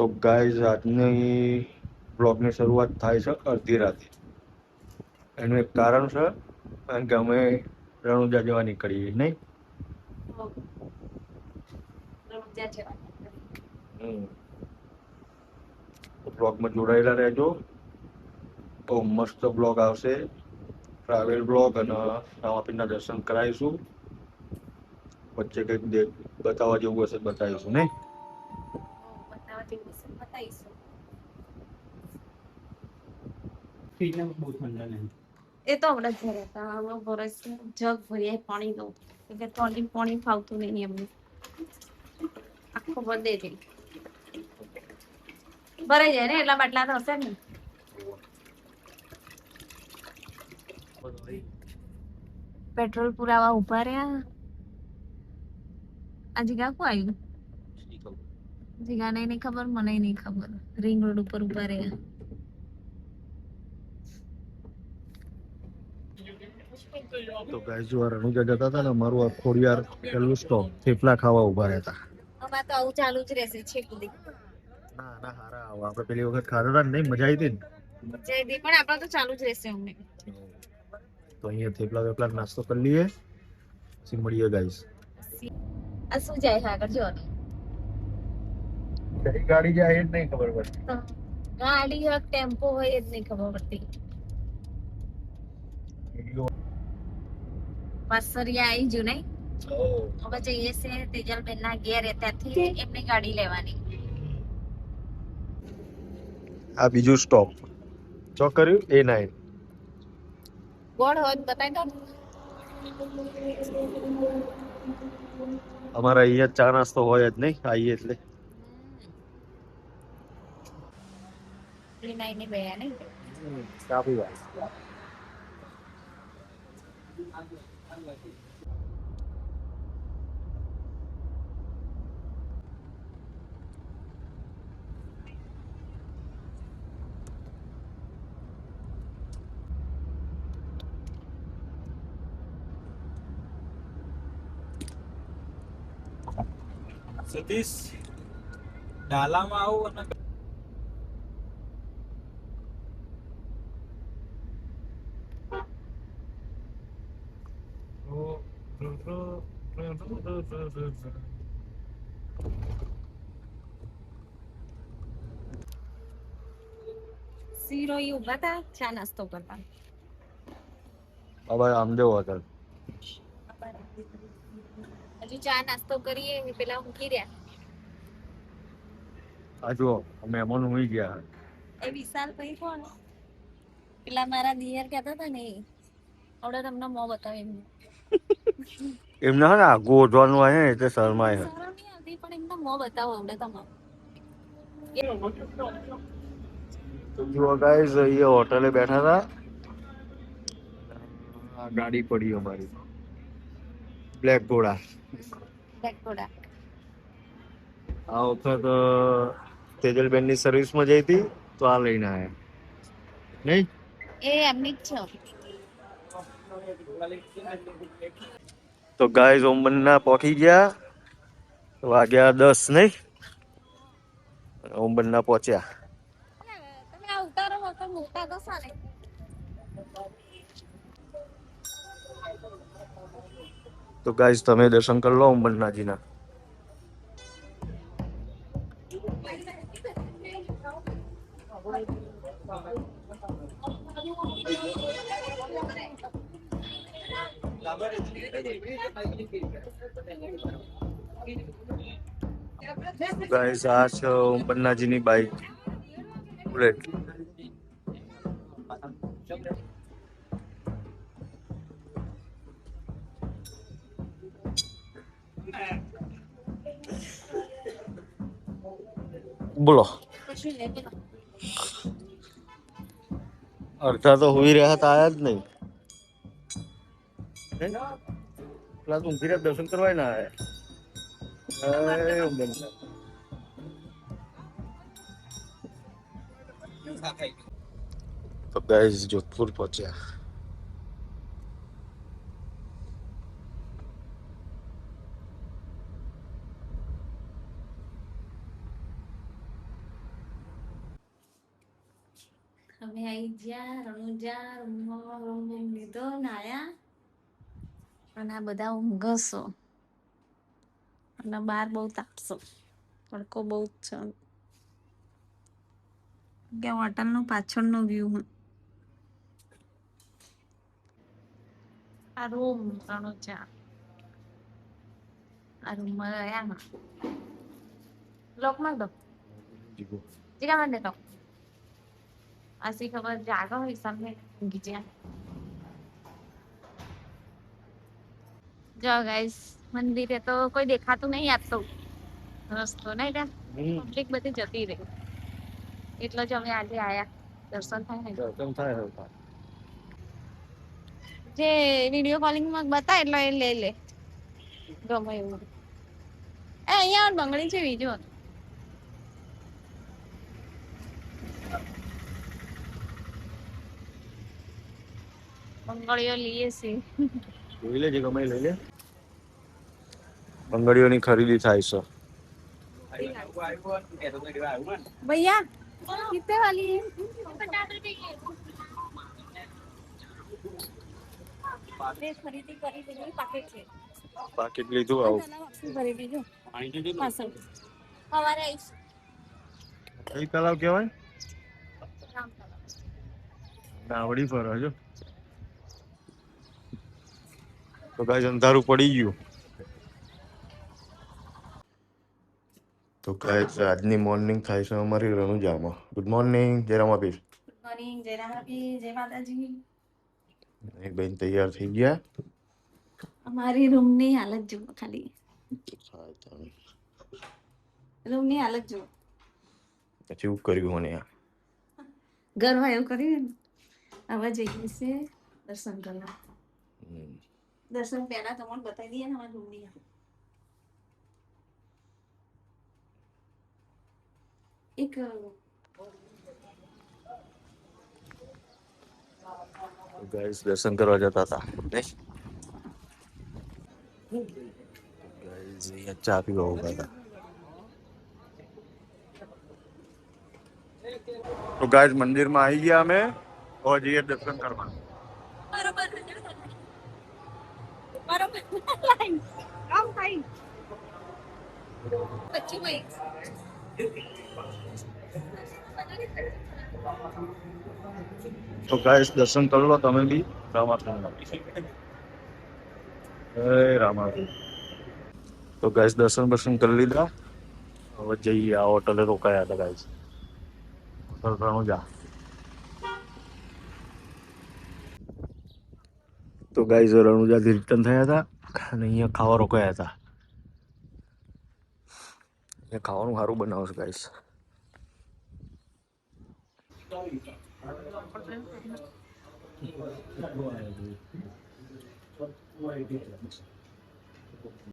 તો ગાઈઝ આજની બ્લોગની શરૂઆત થાય છે અડધી રાતે. એનું એક કારણ છે, કારણ કે અમે રણુજા જવા નીકળીએ નહીં. તો બ્લોગમાં જોડાયેલા રહેજો. તો મસ્ત બ્લોગ આવશે, ટ્રાવેલ બ્લોગ, અને રામાપીરના દર્શન કરાવીશું. વચ્ચે કંઈક બતાવવા જેવું હશે બતાવીશું નહીં. એ તો હમણાં જ ભર્યા હતા. હવે ભરાય છે. જગ ભરીએ પાણી દઉં એટલે થોડી પાણી ફાવતું નહીં એમને. આખો બધે દે ભરાઈ જાય ને એટલા બાટલા તો હશે ને. પેટ્રોલ પુરાવા ઉભા રહ્યા. આ જીગા કો આવ્યું? જીગાને નહીં ખબર, મને નહીં ખબર. રિંગ રોડ ઉપર ઉભા રહ્યા. તો ગાઈસ જો રણુજા જતા હતા ને, મારું આ ખોડિયાર પેલું સ્ટોપ થેપલા ખાવા ઉભા રહેતા. અમાર તો આવું ચાલુ જ રહેશે છે કુદી. ના ના, હારા આવો. આપણે પેલી વખત ખાધા હતા ને, નહીં મજા આવી હતી ને. જય દી પણ આપણે તો ચાલુ જ રહેશે અમને. તો અહીંયા થેપલા વેપલા નાસ્તો કરી લઈએ, પછી મળીએ ગાઈસ. આ શું જાય છે આગળ જો. ગાડી જાય એ જ નહીં ખબર પડતી. ગાડી હોય ટેમ્પો હોય એ જ નહીં ખબર પડતી. પાસરિયા આવી ગયું નહીં. હવે જઈએ છે તેજલબેન ના ઘેર, ત્યાંથી એમની ગાડી લેવાની. આ બીજું સ્ટોપ ચો કર્યું A9. ગોળ હોય તો બતાવી દો. અમારા અહીંયા ચા નાસ્તો હોય જ નહીં, આવીએ એટલે. નાઈ ની બે નહીં. ચા પીવા. સતીશ ડાલામાં આવું અને શીરો ઈ ઉભા હતા ચા નાસ્તો કરતા. બાબા રામદેવ હોટલ. હજુ ચા નાસ્તો કરીએ પેલા મૂકી રહ્યા. આ જુઓ મહેમાન હોઈ ગયા. એ વિશાલ ભાઈ કોણ? પેલા મારા દિયર કહેતા હતા ને, આવડે તમને મોં બતાવે એમને. એમને હે ને ગોધવાનું આવે એટલે શર્માય. શરમ નહીં આવતી પણ એમને મોં બતાવો આવડે તમારે. તો જુઓ ગાઈસ, અહીંયા હોટલે બેઠા હતા. આ ગાડી પડી અમારી બ્લેક ઘોડા. બેકટોડા. આ વખત તેજલબેનની સર્વિસમાં જઈ હતી તો આ લઈને આવ્યા નહીં. એ એમની જ છે. તો ગાઈસ ઓમબન્ના પહોંચી ગયા. વાગ્યા 10 નહીં. ઓમબન્ના પહોંચ્યા. તમે આ ઉતારો વખત મૂકતા તો સાને. તો ગાઈસ તમે દર્શન કરી લો ઓમબન્નાજીના. ગાઈસ આ છે ઓમબન્નાજીની બાઈક બુલેટ. બોલો. અડધા તો હુઈ રહ્યા હતા, આયા જ નહીં. પેલા ઊંઘી રહ્યા દર્શન કરવા ના આયા. તો ગાઈસ જોધપુર પહોંચ્યા. અમે આવી ગયા રણુજા રૂમ લીધો નાયા અને આ બધા ઊંઘશો અને બહાર બહુ તાપશો તડકો બહુ જ છે કે હોટલનો પાછળનો વ્યૂ આ રૂમ રણુજા આ રૂમમાં રહ્યા લોકમાં દો જીગા મને તો આસી ખબર જાગો હોય સામે ઊંઘી જ્યાં જો ગાઈસ મંદિરે તો કોઈ દેખાતું નહીં આજ તો રસ્તો નહીં ત્યાં પબ્લિક બધી જતી રહી એટલે જ અમે આજે આયા દર્શન થાય ને દર્શન થાય જે વિડીયો કોલિંગ માં બતાય એટલે એ લે લે ગમે એવું એ અહીંયા બંગડી છે બીજો બંગડીઓ લઈએ છીએ જોઈ લેજે ગમે લઈ લે બંગડીઓની ખરીદી થાય છે भैया कितने वाली है खरीदी करी દીધી પાકેટ છે પાકીટ લીધું આવું ભરી દીધું પાછળ સવારે આવીશ કઈ તલાવ કહેવાય રામ તલાવ નાવડી પર હજો તો ગાઈસ અંધારું પડી ગયું તો ગાઈસ આજની મોર્નિંગ થાય છે અમારી રણુજામાં ગુડ મોર્નિંગ જયરામ આપીશ ગુડ મોર્નિંગ જય રામ જય માતાજી એક બેન તૈયાર થઈ ગયા અમારી રૂમની હાલત જુઓ ખાલી રૂમની હાલત જુઓ પછી એવું કર્યું મને ઘરમાં એવું કર્યું ને હવે જઈએ છે દર્શન કરવા દર્શન પહેલા તમને બતાવી દઈએ ને અમારા રૂમની એક ગાઈસ દર્શન કરવા જતા હતા ગાઈસ અહીંયા ચા પીવા ઉભા હતા તો ગાઈસ મંદિરમાં આવી ગયા અમે હવે જઈએ દર્શન કરવા બરોબર લાઈન કામ થાય પછી ભાઈ તો ગાઈસ દર્શન કરી લો તમે બી રામાપીરના જય રામાપીર તો ગાઈસ દર્શન કરી લીધા હવે જઈએ આ હોટલે રોકાયા હતા ગાઈસ હોટલ રણુજા તો ગાઈસ રણુજાથી રિટર્ન થયા હતા અને અહીંયા ખાવા રોકાયા હતા અહીંયા ખાવાનું સારું બનાવશે ગાઈસ